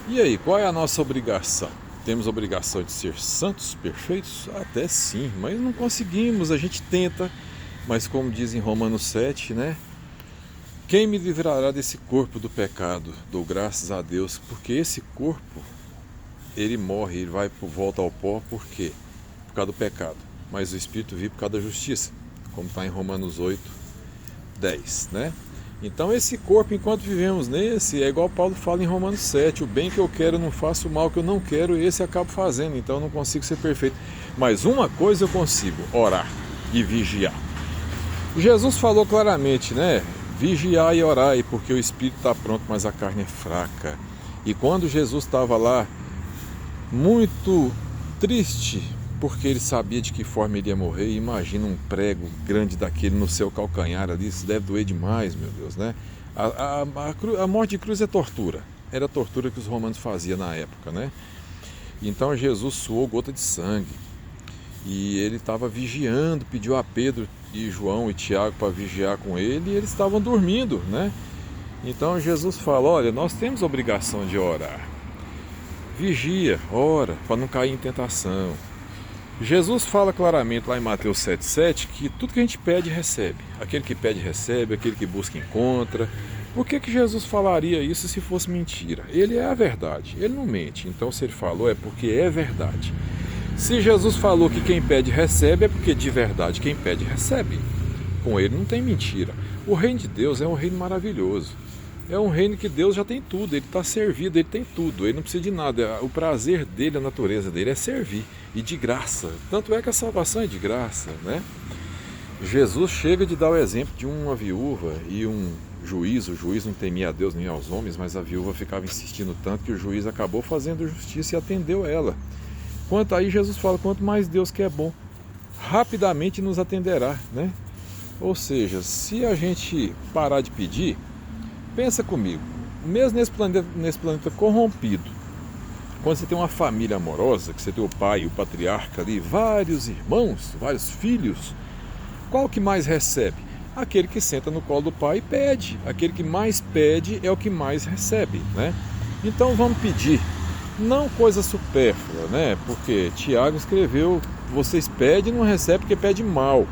E aí, qual é a nossa obrigação? Temos a obrigação de ser santos, perfeitos? Até sim, mas não conseguimos, a gente tenta, mas como diz em Romanos 7, né? Quem me livrará desse corpo do pecado? Dou graças a Deus, porque esse corpo, ele morre, ele volta ao pó, por quê? Por causa do pecado, mas o Espírito vive por causa da justiça, como está em Romanos 8, 10, né? Então esse corpo, enquanto vivemos nesse, é igual Paulo fala em Romanos 7, o bem que eu quero eu não faço, o mal que eu não quero, esse eu acabo fazendo, então eu não consigo ser perfeito. Mas uma coisa eu consigo, orar e vigiar. Jesus falou claramente, né? Vigiai e orai, porque o espírito está pronto, mas a carne é fraca. E quando Jesus estava lá, muito triste, porque ele sabia de que forma ele ia morrer. Imagina um prego grande daquele no seu calcanhar ali, isso deve doer demais, meu Deus, né? A morte de cruz é tortura, era a tortura que os romanos faziam na época, né? Então Jesus suou gota de sangue e ele estava vigiando, pediu a Pedro e João e Tiago para vigiar com ele e eles estavam dormindo, né? Então Jesus fala, olha, nós temos a obrigação de orar, vigia, ora, para não cair em tentação. Jesus fala claramente lá em Mateus 7,7 que tudo que a gente pede, recebe. Aquele que pede, recebe, aquele que busca, encontra. Por que Jesus falaria isso se fosse mentira? Ele é a verdade, ele não mente. Então se ele falou é porque é verdade. Se Jesus falou que quem pede, recebe, é porque de verdade quem pede, recebe. Com ele não tem mentira. O reino de Deus é um reino maravilhoso. É um reino que Deus já tem tudo, ele está servido, ele tem tudo, ele não precisa de nada. O prazer dele, a natureza dele é servir, e de graça. Tanto é que a salvação é de graça, né? Jesus chega de dar o exemplo de uma viúva e um juiz. O juiz não temia a Deus nem aos homens, mas a viúva ficava insistindo tanto que o juiz acabou fazendo justiça e atendeu ela. Quanto aí Jesus fala, quanto mais Deus que é bom, rapidamente nos atenderá, né? Ou seja, se a gente parar de pedir, pensa comigo, mesmo nesse planeta corrompido, quando você tem uma família amorosa, que você tem o pai, o patriarca ali, vários irmãos, vários filhos, qual que mais recebe? Aquele que senta no colo do pai e pede. Aquele que mais pede é o que mais recebe, né? Então vamos pedir, não coisa supérflua, né? Porque Tiago escreveu, vocês pedem e não recebem porque pedem mal,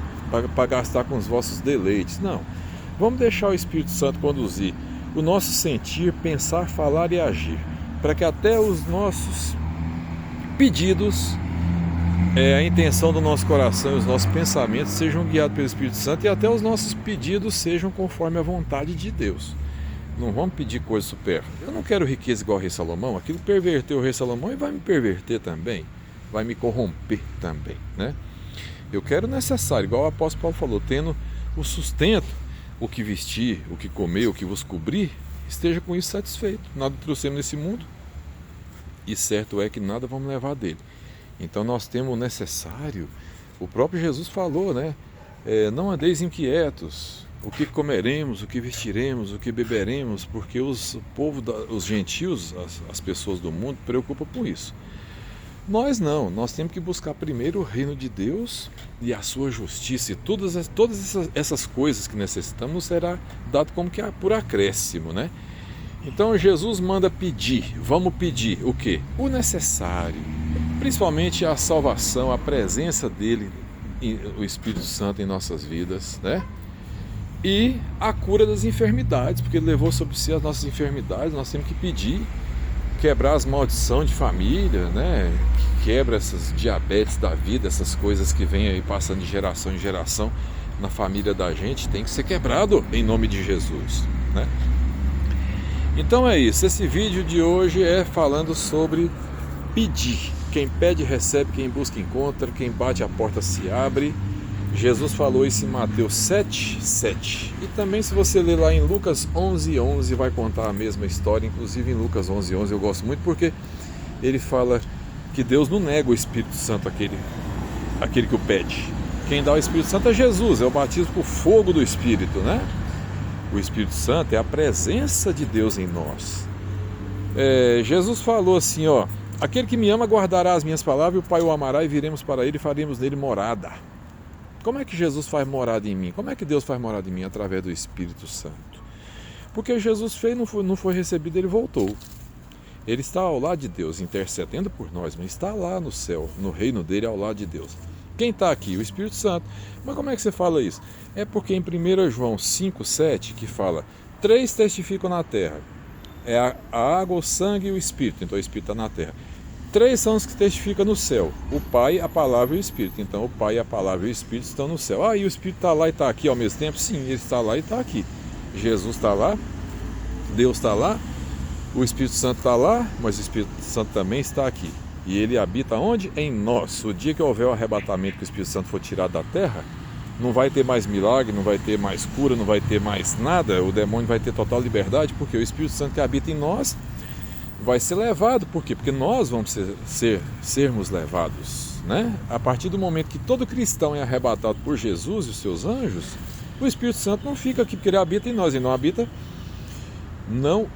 para gastar com os vossos deleites. Não, vamos deixar o Espírito Santo conduzir o nosso sentir, pensar, falar e agir, para que até os nossos pedidos, a intenção do nosso coração e os nossos pensamentos sejam guiados pelo Espírito Santo e até os nossos pedidos sejam conforme a vontade de Deus. Não vamos pedir coisa supérflua. Eu não quero riqueza igual o rei Salomão, aquilo perverteu o rei Salomão e vai me perverter também, vai me corromper também, né? Eu quero o necessário, igual o apóstolo Paulo falou, tendo o sustento, o que vestir, o que comer, o que vos cobrir, esteja com isso satisfeito. Nada trouxemos nesse mundo e certo é que nada vamos levar dele. Então nós temos o necessário. O próprio Jesus falou, né? Não andeis inquietos, o que comeremos, o que vestiremos, o que beberemos, porque os gentios, as pessoas do mundo, preocupam com isso. Nós não, nós temos que buscar primeiro o reino de Deus e a sua justiça, e todas essas coisas que necessitamos nos será dado como que por acréscimo, né? Então Jesus manda pedir, vamos pedir o quê? O necessário, principalmente a salvação, a presença dele, o Espírito Santo em nossas vidas, né? E a cura das enfermidades, porque ele levou sobre si as nossas enfermidades, nós temos que pedir, quebrar as maldições de família, né? Que quebra essas diabetes da vida, essas coisas que vêm aí passando de geração em geração na família da gente, tem que ser quebrado em nome de Jesus, né? Então é isso, esse vídeo de hoje é falando sobre pedir. Quem pede recebe, quem busca encontra, quem bate a porta se abre. Jesus falou isso em Mateus 7,7. E também se você ler lá em Lucas 11,11 vai contar a mesma história. Inclusive em Lucas 11,11 eu gosto muito porque ele fala que Deus não nega o Espírito Santo aquele que o pede. Quem dá o Espírito Santo é Jesus, é o batismo por fogo do Espírito, né? O Espírito Santo é a presença de Deus em nós. Jesus falou assim, ó, aquele que me ama guardará as minhas palavras, e o Pai o amará e viremos para ele e faremos nele morada. Como é que Jesus faz morada em mim? Como é que Deus faz morada em mim? Através do Espírito Santo. Porque Jesus fez, não foi recebido, ele voltou. Ele está ao lado de Deus, intercedendo por nós, mas está lá no céu, no reino dele, ao lado de Deus. Quem está aqui? O Espírito Santo. Mas como é que você fala isso? É porque em 1 João 5,7 que fala: 3 testificam na terra. É a água, o sangue e o Espírito. Então o Espírito está na terra. 3 são os que testificam no céu: o Pai, a Palavra e o Espírito. Então o Pai, a Palavra e o Espírito estão no céu. Ah, e o Espírito está lá e está aqui ao mesmo tempo? Sim, ele está lá e está aqui. Jesus está lá, Deus está lá, o Espírito Santo está lá, mas o Espírito Santo também está aqui. E ele habita onde? Em nós. O dia que houver o arrebatamento, que o Espírito Santo for tirado da terra, não vai ter mais milagre, não vai ter mais cura, não vai ter mais nada. O demônio vai ter total liberdade, porque o Espírito Santo que habita em nós vai ser levado. Por quê? Porque nós vamos sermos levados, né? A partir do momento que todo cristão é arrebatado por Jesus e os seus anjos, o Espírito Santo não fica aqui, porque ele habita em nós. E não habita não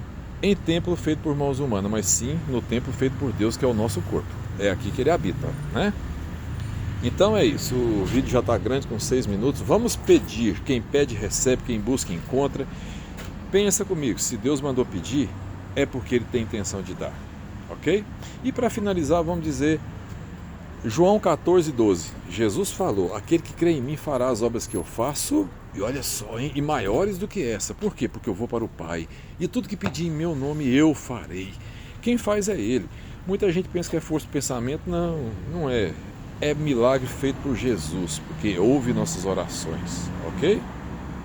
em templo feito por mãos humanas, mas sim no templo feito por Deus, que é o nosso corpo. É aqui que ele habita, né? Então é isso, o vídeo já está grande, com 6 minutos. Vamos pedir. Quem pede recebe, quem busca encontra. Pensa comigo, se Deus mandou pedir, é porque ele tem intenção de dar, ok? E para finalizar, vamos dizer João 14,12. Jesus falou: aquele que crê em mim fará as obras que eu faço, e olha só, hein? E maiores do que essa. Por quê? Porque eu vou para o Pai, e tudo que pedir em meu nome eu farei. Quem faz é Ele. Muita gente pensa que é força do pensamento. Não, não é. É milagre feito por Jesus, porque ouve nossas orações, ok?